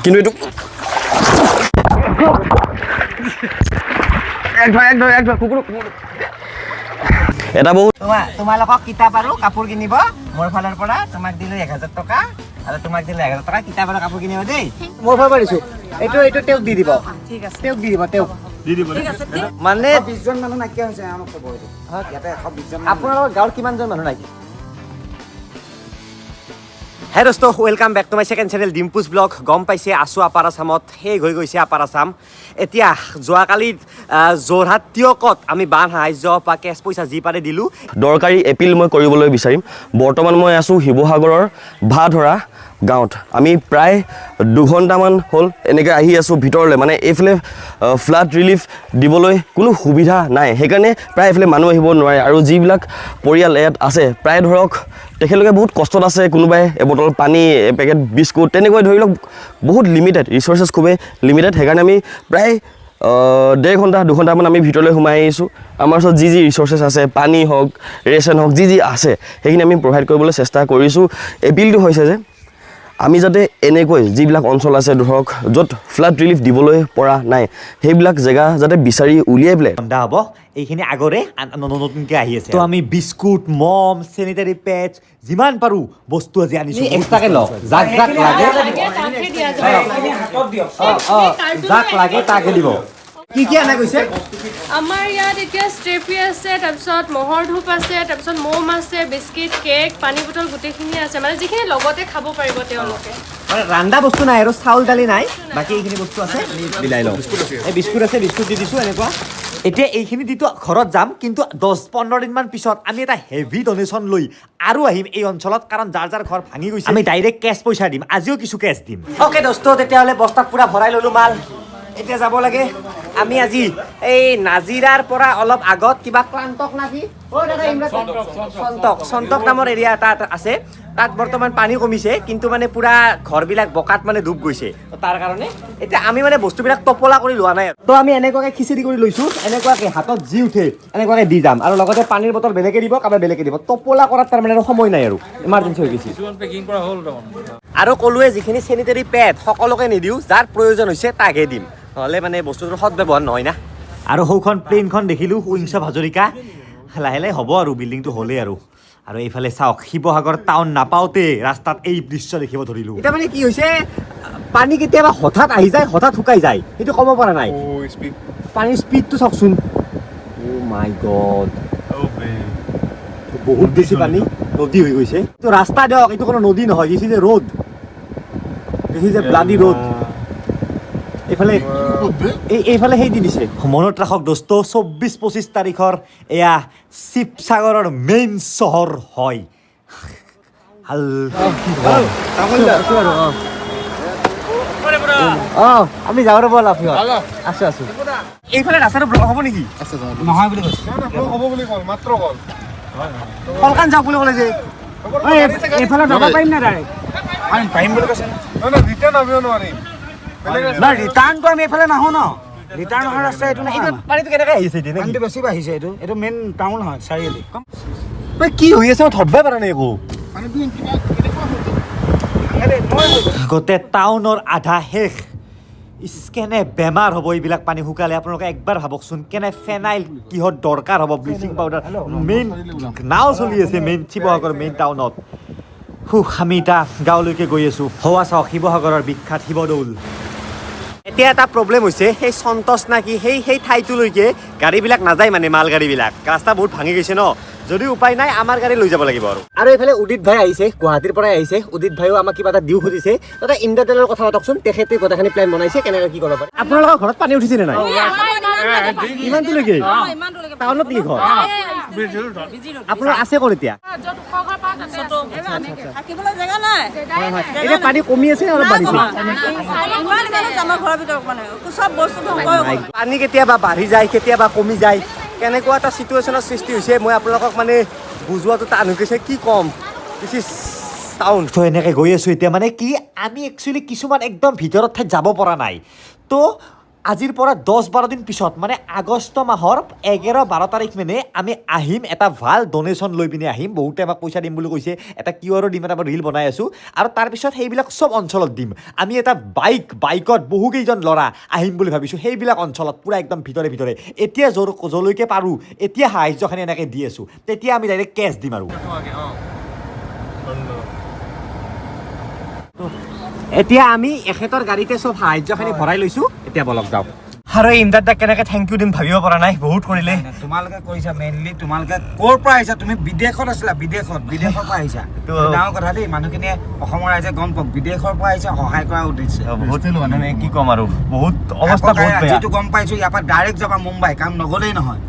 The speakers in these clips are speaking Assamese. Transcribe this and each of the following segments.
কিন্তু এইটো এটা বহুত তোমালোকক কিতাপ আৰু কাপোৰ কিনিব মোৰ ফালৰ পৰা তোমাক দিলো 1000 টকা আৰু তোমাক দিলো 1000 টকা কিতাপ আৰু কাপোৰ কিনিব দেই মোৰ ফালৰ পৰা দিছো এইটো তেওঁক দি দিব ঠিক আছে তেওঁক দি দিব ঠিক আছে মানে 20 জন মানুহ নাকিয়া হৈছে আমাক ক'ব এইটো ইয়াতে 120 জন আপোনালোকৰ গাঁৱৰ কিমানজন মানুহ নাকি হে দোস্ত welcome back to my second channel Dimpu's vlog গম পাইছে আছো আপাৰ আসামত শেষ হৈ গৈছে আপাৰ আসাম এতিয়া যোৱাকালি যোৰহাট তিয়কত আমি বান সাহায্য বা কেছ পইচা যি পাৰে দিলো দৰকাৰী এপিল মই কৰিবলৈ বিচাৰিম বৰ্তমান মই আছো শিৱসাগৰৰ ভাধৰা গাঁৱত আমি প্ৰায় 2 ঘণ্টামান হ'ল এনেকৈ আহি আছো ভিতৰলৈ মানে এইফালে ফ্লাড ৰিলিফ দিবলৈ কোনো সুবিধা নাই সেইকাৰণে প্ৰায় এইফালে মানুহ আহিব নোৱাৰে আৰু যিবিলাক পৰিয়াল ইয়াত আছে প্ৰায় ধৰক তেখেতলোকে বহুত কষ্টত আছে কোনোবাই এবটল পানী এপেকেট বিস্কুট তেনেকৈ ধৰি লওক বহুত লিমিটেড ৰিচোৰ্চেছ খুবেই লিমিটেড সেইকাৰণে আমি প্ৰায় 1.5 ঘণ্টা 2 ঘণ্টামান আমি ভিতৰলৈ সোমাই আহিছোঁ আমাৰ ওচৰত যি ৰিচোৰ্চেছ আছে পানী হওক ৰেচন হওক যি আছে সেইখিনি আমি প্ৰভাইড কৰিবলৈ চেষ্টা কৰিছোঁ এপিলটো হৈছে যে আমি যাতে এনেকৈ যিবিলাক অঞ্চল আছে ধৰক য'ত ফ্লাড ৰিলিফ দিবলৈ পৰা নাই সেইবিলাক জেগা যাতে বিচাৰি উলিয়াই পেলাই ঠাণ্ডা হ'ব এইখিনি আগৰে নতুনকৈ আহি আছে তো আমি বিস্কুট মম চেনিটাৰী পেডছ যিমান পাৰোঁ বস্তু আজি আনিছোঁ এক্সট্ৰাকৈ লওক যাক লাগে তাকে দিব কি কি আনা গৈছে আমাৰ ইয়াত এতিয়া ষ্ট্ৰেফি আছে তাৰপিছত মহৰ ধূপ আছে তাৰপিছত মম আছে বিস্কিট কেক পানী বটল গোটেইখিনি আছে মানে যিখিনি লগতে খাব পাৰিব তেওঁলোকে মানে ৰান্ধা বস্তু নাই আৰু চাউল দালি নাই বাকী এইখিনি বস্তু আছে বিলাই লওক এই বিস্কুট আছে বিস্কুট দি দিছোঁ এনেকুৱা এতিয়া এইখিনি দিটো ঘৰত যাম কিন্তু 10-15 দিনমান পিছত আমি এটা হেভি ডনেশ্যন লৈ আৰু আহিম এই অঞ্চলত কাৰণ যাৰ যাৰ ঘৰ ভাঙি গৈছে আমি ডাইৰেক্ট কেছ পইচা দিম আজিও কিছু কেছ দিম অ'কে দোস্ত তেতিয়াহ'লে বস্তাত পুৰা ভৰাই ল'লোঁ মাল এতিয়া যাব লাগে আমি আজি এই নাজিৰাৰ পৰা অলপ আগত কিবা ক্লান্তক নাকি সন্তক নামৰ এৰিয়া এটা আছে তাত বৰ্তমান পানী কমিছে কিন্তু মানে পুৰা ঘৰবিলাক বোকাত মানে ডুব গৈছে তাৰ কাৰণে এতিয়া আমি মানে বস্তুবিলাক টপলা কৰি লোৱা নাই তো আমি এনেকুৱাকৈ খিচিৰি কৰি লৈছোঁ এনেকুৱাকৈ হাতত যি উঠে এনেকুৱাকৈ দি যাম আৰু লগতে পানীৰ বটল বেলেগে দিব কাৰোবাৰ বেলেগে দিব টপলা কৰাত তাৰমানে আৰু সময় নাই আৰু ইমাৰ্জেঞ্চি হৈ গৈছে আৰু ক'লোৱে যিখিনি চেনিটাৰী পেড সকলোকে নিদিওঁ যাৰ প্ৰয়োজন হৈছে তাকহে দিম নহ'লে মানে বস্তুটোৰ সৎ ব্যৱহাৰ নহয় না আৰু সৌখন প্লেইনখন দেখিলোঁ উইংছ হাজৰিকা লাহে লাহে হ'ব আৰু বিল্ডিংটো হ'লেই আৰু এইফালে চাওক শিৱসাগৰ টাউন নাপাওঁতে ৰাস্তাত এই দৃশ্য দেখিব ধৰিলোঁ এতিয়া মানে কি হৈছে পানী কেতিয়াবা হঠাৎ আহি যায় হঠাৎ শুকাই যায় সেইটো ক'ব পৰা নাই পানীৰ স্পীডটো চাওকচোন অ' মাই গড বহুত বেছি পানী নদী হৈ গৈছে তো ৰাস্তা দিয়ক এইটো কোনো নদী নহয় দিছে যে ৰ'দ দেখি যে ব্লাডি ৰ'দ এইফালে সেই দি দিছে মনত ৰাখক দোস্ত 24-25 তাৰিখৰ এয়া শিৱসাগৰৰ মেইন চহৰ হয় আমি যাওঁ ৰ'ব আছো এইফালে ৰাস্তাটো ব্লক হ'ব নেকি নহয় বুলি কৈছে হ'ব বুলি কল মাত্ৰ কল কলকান যাওক বুলি ক'লে যে এইফালে যাব পাৰিম না ডাইৰেক্ট পাৰিম বুলি কৈছে ৰিটাৰ্ণ আমিও নোৱাৰিম না ৰিটাৰ্ণটো আমি এইফালে নাহো ন ৰিটাৰ্ণ অহাৰ ৰাস্তা এইটো নহয় পানীটো কেনেকৈ আহিছে এতিয়া পানীটো বেছি বাঢ়িছে এইটো মেইন টাউন হয় চাৰিআলি কি হৈ আছে মই ধৰিবই পৰা নাই একো গোটেই টাউনৰ আধা শেষ কেনে বেমাৰ হ'ব এইবিলাক পানী শুকালে আপোনালোকে একবাৰ ভাবকচোন কেনে ফেনাইল কিহত দৰকাৰ হ'ব ব্লিচিং পাউডাৰ মেইন নাও চলি আছে মেইন শিৱসাগৰ মেইন টাউনত আমি এতিয়া গাঁৱলৈকে গৈ আছোঁ হোৱা চাওক শিৱসাগৰৰ বিখ্যাত শিৱদৌল এতিয়া এটা প্ৰব্লেম হৈছে সেই সন্তোষ নাকি সেই ঠাইটোলৈকে গাড়ীবিলাক নাযায় মানে মাল গাড়ীবিলাক ৰাস্তা বহুত ভাঙি গৈছে ন যদি উপায় নাই আমাৰ গাড়ী লৈ যাব লাগিব আৰু এইফালে উদিত ভাই আহিছে গুৱাহাটীৰ পৰাই আহিছে উদিত ভাইও আমাক কিবা এটা দিও খুজিছে তাতে ইণ্ডাটেলৰ কথা পাতকচোন তেখেতে গোটেইখিনি প্লেন বনাইছে কেনেকৈ কি কৰিব পাৰে আপোনালোকৰ ঘৰত পানী উঠিছে নে নাই ইমানটোলৈকে টাউনত কি ঘৰ আপোনাৰ আছে ক'ত এতিয়া এতিয়া পানী কমি আছে অলপ বাঢ়িছে পানী কেতিয়াবা বাঢ়ি যায় কেতিয়াবা কমি যায় কেনেকুৱা এটা চিটুৱেশ্যনৰ সৃষ্টি হৈছে মই আপোনালোকক মানে বুজোৱাটো টান হৈ গৈছে কি ক'ম দিছ ইজ টাউন তো এনেকৈ গৈ আছোঁ এতিয়া মানে কি আমি একচুৱেলি কিছুমান একদম ভিতৰত ঠাইত যাব পৰা নাই তো আজিৰ পৰা 10-12 দিন পিছত মানে আগষ্ট মাহৰ 11-12 তাৰিখ মানে আমি আহিম এটা ভাল ডোনেশ্যন লৈ পিনে আহিম বহুতে আমাক পইচা দিম বুলি কৈছে এটা কিউআৰৰ দিম এটা ৰিল বনাই আছোঁ আৰু তাৰপিছত সেইবিলাক চব অঞ্চলত দিম আমি এটা বাইকত বহুকেইজন ল'ৰা আহিম বুলি ভাবিছোঁ সেইবিলাক অঞ্চলত পূৰা একদম ভিতৰে ভিতৰে এতিয়া যলৈকে পাৰোঁ এতিয়া সাহায্যখিনি এনেকৈ দি আছোঁ তেতিয়া আমি ডাইৰেক্ট কেছ দিম আৰু এতিয়া আমি এখেতৰ গাড়ীতে চব সাহায্যখিনি ভৰাই লৈছোঁ এতিয়া বলক যাওঁ আৰু ইমদাদাক কেনেকৈ থেংক ইউ দিম ভাবিব পৰা নাই বহুত কৰিলে তোমালোকে কৰিছা মেইনলি তোমালোকে ক'ৰ পৰা আহিছা তুমি বিদেশত আছিলা বিদেশৰ পৰা আহিছা ডাঙৰ কথা দেই মানুহখিনিয়ে অসমৰ ৰাইজে গম পাওক বিদেশৰ পৰা আহিছে সহায় কৰা উদ্দেশ্যে বহুত মানে কি ক'ম আৰু বহুত অৱস্থা বহুত বেয়া যিটো গম পাইছোঁ ইয়াৰ পৰা ডাইৰেক্ট যাবা মুম্বাই কাম নগ'লেই নহয়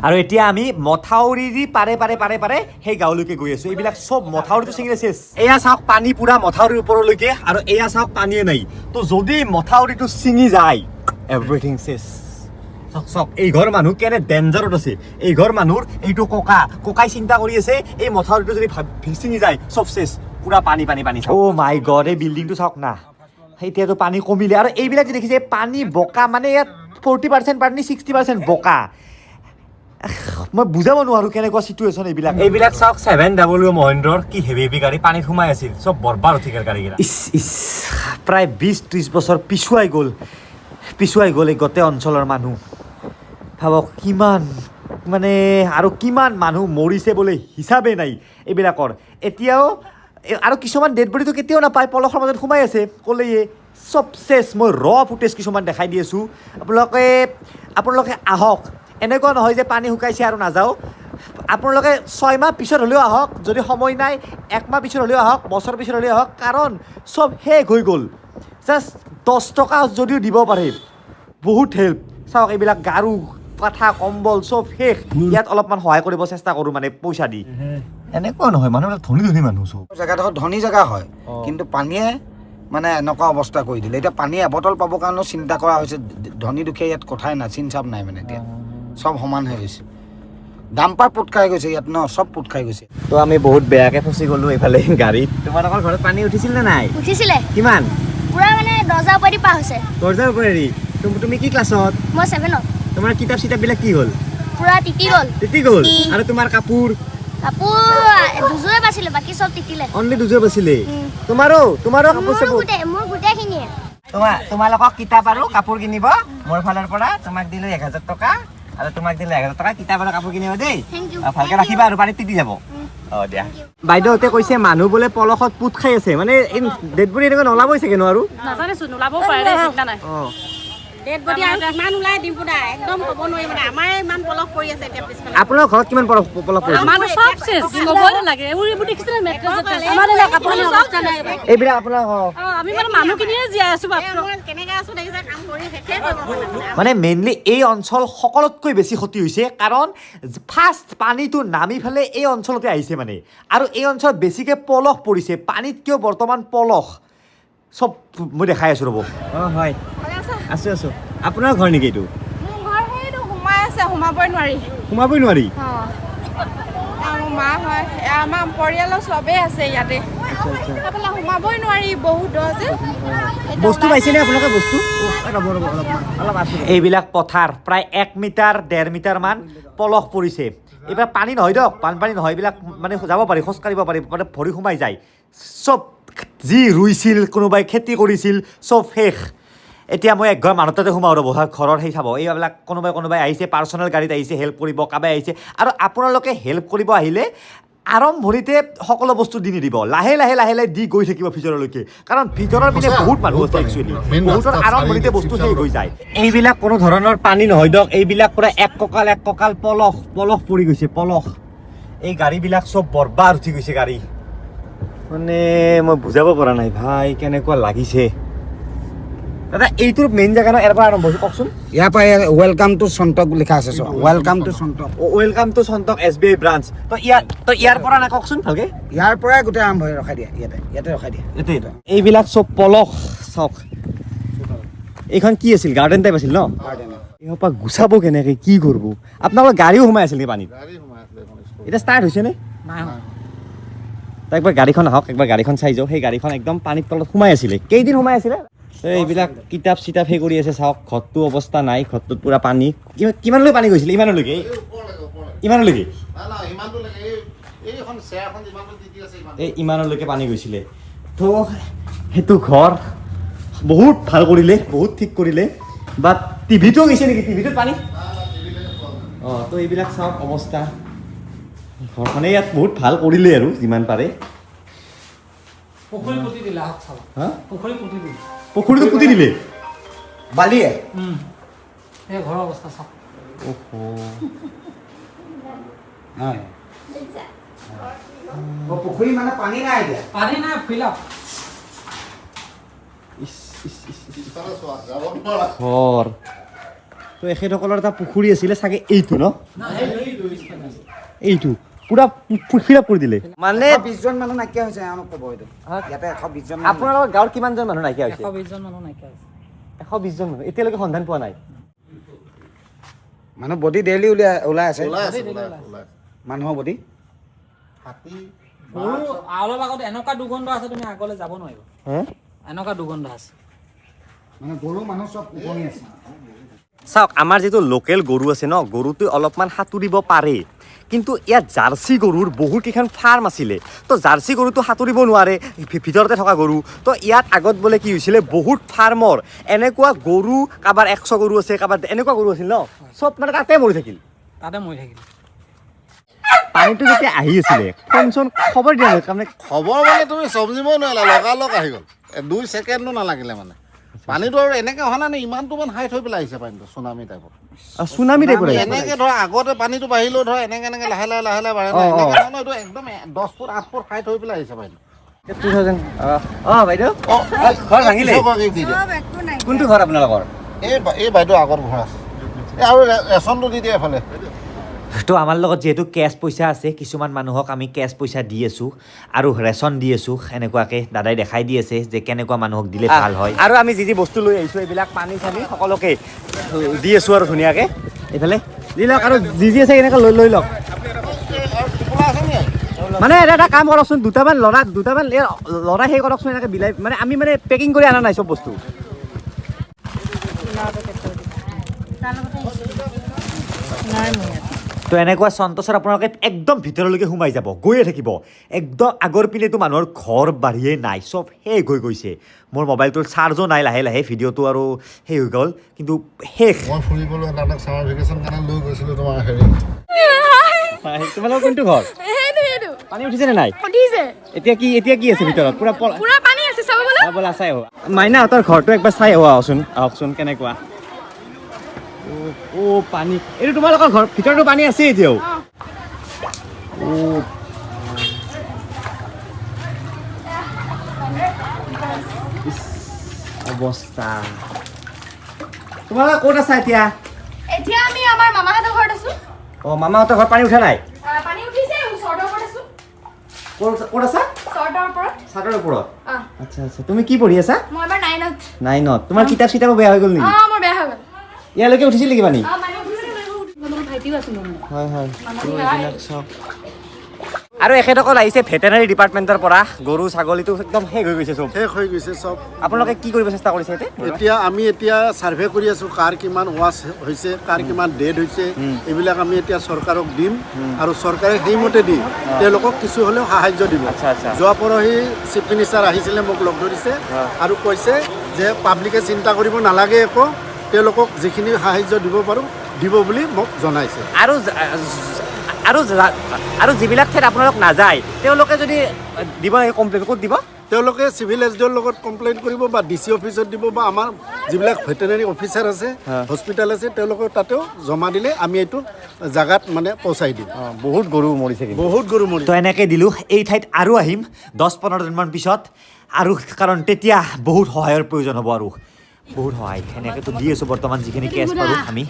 আৰু এতিয়া আমি মথাউৰিৰি পাৰে সেই গাঁৱলৈকে গৈ আছোঁ এইবিলাক চব মথাউৰিটো ছিঙি চেছ এয়া চাওক পানী পুৰা মথাউৰিৰ ওপৰলৈকে আৰু এয়া চাওক পানীয়ে নাই তো যদি মথাউৰিটো ছিঙি যায় এভৰিথিং চেছ চক এই ঘৰ মানুহ কেনে ডেঞ্জাৰত আছে এই ঘৰ মানুহৰ এইটো ককাই চিন্তা কৰি আছে এই মথাউৰিটো যদি ছিঙি যায় চব চেছ পুৰা পানী অ' মাই গড এই বিল্ডিংটো চাওক না এতিয়াতো পানী কমিলে আৰু এইবিলাক যে দেখিছে পানী বোকা মানে ইয়াত 40% পানী 60% বোকা মই বুজাব নোৱাৰোঁ কেনেকুৱা চিটুৱেশ্যন এইবিলাক চাওক 7W মহেন্দ্ৰৰ কি হেভি গাড়ী পানীত সোমাই আছিল চব বৰবাৰ উঠিকাৰ গাড়ীকেইটা প্ৰায় 20-30 বছৰ পিছুৱাই গ'ল এই গোটেই অঞ্চলৰ মানুহ ভাবক কিমান মানে আৰু কিমান মানুহ মৰিছে বোলে হিচাপে নাই এইবিলাকৰ এতিয়াও আৰু কিছুমান ডেড বডিটো কেতিয়াও নাপায় পলসৰ মাজত সোমাই আছে ক'লেয়ে চব চেছ মই ফুটেজ কিছুমান দেখাই দি আছোঁ আপোনালোকে আহক এনেকুৱা নহয় যে পানী শুকাইছে আৰু নাযাওঁ আপোনালোকে 6 মাহ পিছত হ'লেও আহক যদি সময় নাই 1 মাহ পিছত হ'লেও আহক বছৰ পিছত হ'লেও আহক কাৰণ চব শেষ হৈ গ'ল জাষ্ট 10 টকা যদিও দিব পাৰে বহুত হেল্প চাওক এইবিলাক গাৰু কাঠা কম্বল চব শেষ ইয়াত অলপমান সহায় কৰিব চেষ্টা কৰোঁ মানে পইচা দি এনেকুৱা নহয় মানুহবিলাক ধনী মানুহ চব জেগাডোখৰ ধনী জেগা হয় কিন্তু পানীয়ে মানে এনেকুৱা অৱস্থা কৰি দিলে এতিয়া পানী এবটল পাবৰ কাৰণেও চিন্তা কৰা হৈছে ধনী দুখীয়া ইয়াত কথাই নাই চিন চাপ নাই মানে এতিয়া চব সমান হৈ গৈছে ডাম্পাৰ পোট খাই গৈছে ইয়াত চব পোট খাই গৈছে তো আমি বহুত বেয়াকৈ ফচি গ'লোঁ এইফালে গাড়ীত তোমালোকৰ ঘৰত পানী উঠিছিল নে নাই উঠিছিলে কিমান পুৰা মানে দৰ্জাৰ ওপৰেদি পাৰ হৈছে দৰ্জাৰ ওপৰেদি তুমি কি ক্লাছত মই 7ত তোমাৰ কিতাপ চিতাপবিলাক কি হ'ল পুৰা তিতি গ'ল আৰু তোমাৰ কাপোৰ দুযোৰে বাছিলে বাকী চব তিতিলে অনলি দুযোৰ বাছিলে তোমাৰো কাপোৰ চাপোৰ মোৰ গোটেইখিনিয়ে তোমালোকক কিতাপ আৰু কাপোৰ কিনিব মোৰ ফালৰ পৰা তোমাক দিলোঁ 1000 টকা আৰু তোমাক দিলোঁ 1000 টকা কিতাপ আৰু কাপোৰ কিনিব দেই ভালকৈ ৰাখিবা আৰু পানীত তিতি যাব দিয়া বাইদেউহঁতে কৈছে মানুহ বোলে পলসত পোত খাই আছে মানে ডেড বডি এনেকৈ নলাবই চাগে নোৱাৰো নাজানিছো নোলাব পাৰে চিন্তা নাই ডেড বডি আৰু কিমান ওলাই ডিম্পু দা একদম ক'ব নোৱাৰি মানে আমাৰ ইমান পলস পৰি আছে এতিয়া পিছফালে আপোনাৰ ঘৰত কিমান পলস পৰিছে আমাৰতো চব চেছ ক'বই নালাগে এইবোৰ দেখিছিলে মেট্ৰেছ আমাৰ কাপোৰৰ অৱস্থা নাই এইবিলাক আপোনাৰ আমি মানে মানুহখিনিয়ে জীয়াই আছো বাপৰে কেনেকৈ আছো দেখিছে কাম কৰি শেষে কৰিব মানে মেইনলি এই অঞ্চল সকলোতকৈ বেছি ক্ষতি হৈছে কাৰণ ফাৰ্ষ্ট পানীটো নামি ফেলে এই অঞ্চলতে আহিছে মানে আৰু এই অঞ্চলত বেছিকৈ পলস পৰিছে পানীতকৈও বৰ্তমান পলস চব মই দেখাই আছোঁ ৰ'ব হয় আছোঁ আপোনাৰ ঘৰ নেকি এইটো মোৰ ঘৰ সেইটো সোমাই আছে সোমাবই নোৱাৰি মোৰ মা হয় আমাৰ পৰিয়ালৰ চবেই আছে ইয়াতে সোমাবই নোৱাৰি বহুত দ যে বস্তু পাইছেনে আপোনালোকে বস্তু এইবিলাক পথাৰ প্ৰায় 1 মিটাৰ 1.5 মিটাৰ মান পলস পৰিছে এইবিলাক পানী নহয় দিয়ক বানপানী নহয় এইবিলাক মানে যাব পাৰি খোজ কাঢ়িব পাৰি মানে ভৰি সোমাই যায় চব যি ৰুইছিল কোনোবাই খেতি কৰিছিল চব শেষ এতিয়া মই একঘৰ মানুহ তাতে সোমাওঁ ৰ'ব ঘৰৰ সেই চাব এইবিলাক কোনোবাই আহিছে পাৰ্চনেল গাড়ীত আহিছে হেল্প কৰিব কাবাই আহিছে আৰু আপোনালোকে হেল্প কৰিব আহিলে আৰম্ভণিতে সকলো বস্তু দি নিদিব লাহে লাহে দি গৈ থাকিব ভিতৰলৈকে কাৰণ ভিতৰৰ পিনে বহুত মানুহ আছে একচুৱেলি বহুতৰ আৰম্ভণিতে বস্তু শেষ হৈ যায় এইবিলাক কোনো ধৰণৰ পানী নহয় দিয়ক এইবিলাক পূৰা এক কঁকাল পলস পৰি গৈছে পলস এই গাড়ীবিলাক চব বৰবাদ উঠি গৈছে গাড়ী মানে মই বুজাব পৰা নাই ভাই কেনেকুৱা লাগিছে দাদা এইটোৰ মেইন জেগা ন ইয়াৰ পৰা আৰম্ভ হৈছে কওকচোন ইয়াৰ পৰা ৱেলকাম টু সন্তক লিখা আছে ৱেলকাম টু সন্তক SBI ব্ৰাঞ্চ তো ইয়াৰ পৰা না কওকচোন ভালকে ইয়াৰ পৰাই গোটেই আৰম্ভ হৈ ৰখাই দিয়া ইয়াতে ৰখাই দিয়া এইবিলাক চব পলস চাওক এইখন কি আছিল গাৰ্ডেন টাইপ আছিল ন এইহৰ পৰা গুচাব কেনেকৈ কি কৰিব আপোনালোকৰ গাড়ীও সোমাই আছিল নেকি পানীত এতিয়া ষ্টাৰ্ট হৈছে নে একবাৰ গাড়ীখন আহক একবাৰ গাড়ীখন চাই যাওঁ সেই গাড়ীখন একদম পানীৰ তলত সোমাই আছিলে কেইদিন সোমাই আছিলে এইবিলাক কিতাপ চিতাপ সেই কৰি আছে চাওক ঘৰটো অৱস্থা নাই ঘৰটোত পুৰা পানী কিমানলৈকে পানী গৈছিলে ইমানলৈকে ইমানলৈকে এই ইমানলৈকে পানী গৈছিলে তো সেইটো ঘৰ বহুত ভাল কৰিলে বহুত ঠিক কৰিলে বাট টিভিটো গৈছে নেকি টিভিটোত পানী তো এইবিলাক চাওক অৱস্থা ঘৰখনে ইয়াত বহুত ভাল কৰিলে আৰু যিমান পাৰে পুখুৰীটো পুতি দিলে বালিয়ে ঘৰৰ অৱস্থা চাওক পুখুৰী মানে পানী নাই এতিয়া পানী নাই ফিল আপ ঘৰ তো এখেতসকলৰ এটা পুখুৰী আছিলে চাগে এইটো ন এইটো পুৰা ফিল আপ কৰি দিলে মানে 20জন মানুহ নাইকিয়া হৈছে এওঁলোক ক'ব এইটো ইয়াতে 120জন আপোনালোকৰ গাঁৱৰ কিমানজন মানুহ নাইকিয়া হৈছে 120জন মানুহ নাইকিয়া হৈছে 120জন মানুহ এতিয়ালৈকে সন্ধান পোৱা নাই মানুহ বডি ডেইলি ওলাই আছে মানুহৰ বডি অলপ আগত এনেকুৱা দুৰ্গন্ধ আছে তুমি আগলৈ যাব নোৱাৰিবা এনেকুৱা দুৰ্গন্ধ আছে মানে গৰু মানুহ চব উপঙি আছে চাওক আমাৰ যিটো লোকেল গৰু আছে ন গৰুটো অলপমান সাঁতুৰিব পাৰে কিন্তু ইয়াত জাৰ্চি গৰুৰ বহুত কেইখন ফাৰ্ম আছিলে তো জাৰ্চি গৰুটো সাঁতুৰিব নোৱাৰে ভিতৰতে থকা গৰু তো ইয়াত আগত বোলে কি হৈছিলে বহুত ফাৰ্মৰ এনেকুৱা গৰু কাৰোবাৰ 100 গৰু আছে কাৰোবাৰ এনেকুৱা গৰু আছিল ন চব মানে তাতে মৰি থাকিল পানীটো যেতিয়া আহি আছিলে ফোন চোন খবৰ দিয়া নাই তাৰমানে খবৰ মানে তুমি চমজিবই নোৱাৰিলা লগালগ আহি গ'ল 2 ছেকেণ্ডো নালাগিলে মানে পানীটো আৰু এনেকৈ অহা নাই ইমানটো মান হাইট হৈ পেলাই আহিছে পানীটো চুনামি টাইপৰ চুনামি টাইপৰ এনেকৈ ধৰা আগতে পানীটো বাঢ়িলেও ধৰা এনেকৈ লাহে লাহে বাঢ়ে ন এনেকৈ নহয় এইটো একদম 10 ফুট 8 ফুট হাইট হৈ পেলাই আহিছে পানীটো 2000 বাইদেউ ঘৰ ভাঙিলে কোনটো ঘৰ আপোনালোকৰ এই বাইদেউ আগৰ ঘৰ আছে আৰু ৰেচনটো দি দিয়ে এফালে তো আমাৰ লগত যেহেতু কেছ পইচা আছে কিছুমান মানুহক আমি কেছ পইচা দি আছোঁ আৰু ৰেচন দি আছোঁ এনেকুৱাকৈ দাদাই দেখাই দি আছে যে কেনেকুৱা মানুহক দিলে ভাল হয় আৰু আমি যি বস্তু লৈ আহিছোঁ এইবিলাক পানী চানী সকলোকে দি আছোঁ আৰু ধুনীয়াকৈ এইফালে দি লওক আৰু যি আছে এনেকৈ লৈ লওক মানে এটা কাম কৰকচোন দুটামান ল'ৰা সেই কৰকচোন এনেকৈ বিলাই মানে আমি মানে পেকিং কৰি অনা নাই চব বস্তু তো এনেকুৱা সন্তোষৰ আপোনালোকে একদম ভিতৰলৈকে সোমাই যাব গৈয়ে থাকিব একদম আগৰ পিনেতো মানুহৰ ঘৰ বাঢ়িয়ে নাই চব শেষ হৈ গৈছে মোৰ মোবাইলটোৰ চাৰ্জো নাই লাহে লাহে ভিডিঅ'টো আৰু সেই হৈ গ'ল কিন্তু শেষ মই ফুৰিবলৈ নাটক ছামাৰ ভেকেশ্যন কাৰণে লৈ গৈছিলোঁ তোমাৰ হেৰি তোমালোকৰ কোনটো ঘৰ পানী উঠিছে নে নাই এতিয়া কি আছে ভিতৰত পুৰা পানী আছে চাব ব'লা চাই আহোঁ মাইনাহঁতৰ ঘৰটো একবাৰ চাই আহকচোন কেনেকুৱা পানী এইটো তোমালোকৰ ঘৰ ভিতৰতো পানী আছে এতিয়াও অৱস্থা তোমালোকৰ ক'ত আছা এতিয়া আমি আমাৰ মামাহঁতৰ ঘৰত আছো মামাহঁতৰ ঘৰত পানী উঠা নাই পানী উঠিছে চৰ্টৰ ওপৰত আছো ক'ত আছা চাদৰ ওপৰত আচ্ছা তুমি কি পঢ়ি আছা মই এবাৰ 9ত তোমাৰ কিতাপ চিতাপো বেয়া হৈ গ'ল নেকি মোৰ বেয়া হৈ গ'ল ইয়ালৈকে উঠিছিল নেকি পানী আৰু এখেতসকল আহিছে ভেটেনাৰী ডিপাৰ্টমেণ্টৰ পৰা গৰু ছাগলীটো একদম শেষ হৈ গৈছে চব আপোনালোকে কি কৰিব চেষ্টা কৰিছে আমি এতিয়া ছাৰ্ভে কৰি আছোঁ কাৰ কিমান ৱাছ হৈছে কাৰ কিমান ডেড হৈছে এইবিলাক আমি এতিয়া চৰকাৰক দিম আৰু চৰকাৰে সেইমতে দি তেওঁলোকক কিছু হ'লেও সাহায্য দিব যোৱা পৰহি চিফ মিনিষ্টাৰ আহিছিলে মোক লগ ধৰিছে আৰু কৈছে যে পাব্লিকে চিন্তা কৰিব নালাগে একো তেওঁলোকক যিখিনি সাহায্য দিব পাৰোঁ দিব বুলি মোক জনাইছে আৰু যিবিলাক ঠাইত আপোনালোক নাযায় তেওঁলোকে যদি দিব কমপ্লেইন ক'ত দিব তেওঁলোকে চিভিল এছডিঅ'ৰ লগত কমপ্লেইন কৰিব বা ডিচি অফিচত দিব বা আমাৰ যিবিলাক ভেটেনাৰী অফিচাৰ আছে হস্পিটেল আছে তেওঁলোকৰ তাতেও জমা দিলে আমি এইটো জাগাত মানে পৌঁছাই দিম বহুত গৰু মৰিছে তো এনেকৈ দিলোঁ এই ঠাইত আৰু আহিম 10-15 দিনমান পিছত আৰু কাৰণ তেতিয়া বহুত সহায়ৰ প্ৰয়োজন হ'ব আৰু বহুত সহায় এনেকৈতো দি আছোঁ বৰ্তমান যিখিনি কেছ পাৰোঁ আমি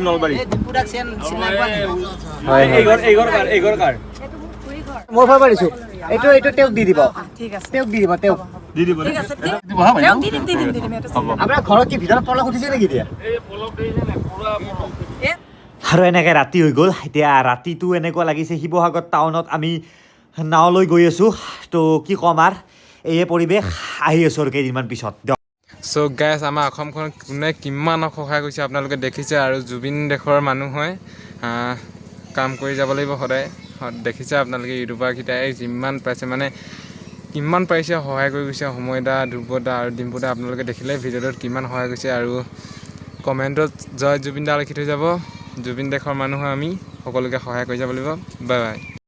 নলবাৰী মোৰ ফালৰ পৰা দিছোঁ এইটো তেওঁক দি দিব আপোনাৰ ঘৰত কি ভিতৰত পলস উঠিছে নেকি এতিয়া আৰু এনেকৈ ৰাতি হৈ গ'ল এতিয়া ৰাতিটো এনেকুৱা লাগিছে শিৱসাগৰ টাউনত আমি নাৱলৈ গৈ আছোঁ তো কি ক'ম আৰু এই পৰিৱেশ আহি আছোঁ আৰু কেইদিনমান পিছত চ' গাইজ আমাৰ অসমখনত কোনে কিমান সহায় কৰিছে আপোনালোকে দেখিছে আৰু জুবিন দেশৰ মানুহ হয় কাম কৰি যাব লাগিব সদায় দেখিছে আপোনালোকে ইউটিউবাৰকেইটাই যিমান পাইছে মানে কিমান পাৰিছে সহায় কৰি গৈছে সময়দা ধ্ৰুৱদা আৰু ডিম্পুদা আপোনালোকে দেখিলে ভিডিঅ'টোত কিমান সহায় কৰিছে আৰু কমেণ্টত জয় জুবিন দা লিখি থৈ যাব জুবিন দেশৰ মানুহ আমি সকলোকে সহায় কৰি যাব লাগিব বাই বাই